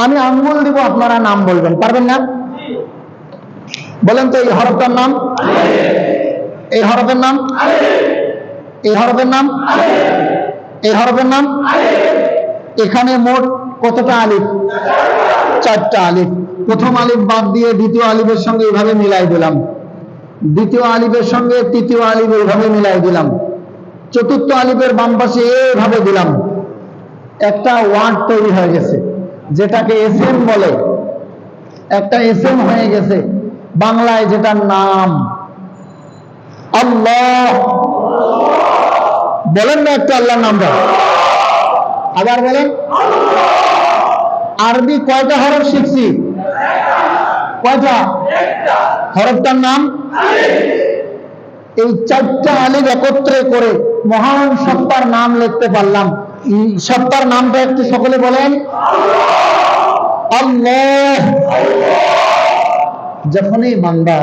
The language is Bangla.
আমি আঙ্গুল দিব, আপনারা নাম বলবেন, পারবেন না? বলেন তো, এই হরফটার নাম, এই হরফের নাম, এই হরফের নাম, এই হরফের নাম। এখানে মোট কতটা আলিফ? 4টা আলিফ। প্রথম আলিফ বাদ দিয়ে দ্বিতীয় আলিফের সঙ্গে এইভাবে মিলাই দিলাম, দ্বিতীয় আলিফের সঙ্গে তৃতীয় আলিফ এইভাবে মিলাই দিলাম, চতুর্থ আলিফের বাম পাশে এইভাবে দিলাম। একটা ওয়ার্ড তৈরি হয়ে গেছে, যেটাকে এসএম বলে। একটা এসএম হয়ে গেছে বাংলায়, যেটার নাম আল্লাহ। বলেন না একটু আল্লাহর নামটা, আবার বলেন। আরবি কয়টা হরফ শিখছি? কয়টা? হরফটার নাম। এই 4টা আলিফ একত্রে করে মহান সত্তার নাম লিখতে পারলাম। সত্তার নামটা একটু সকলে বলেন, আল্লাহ। যখনই বান্দা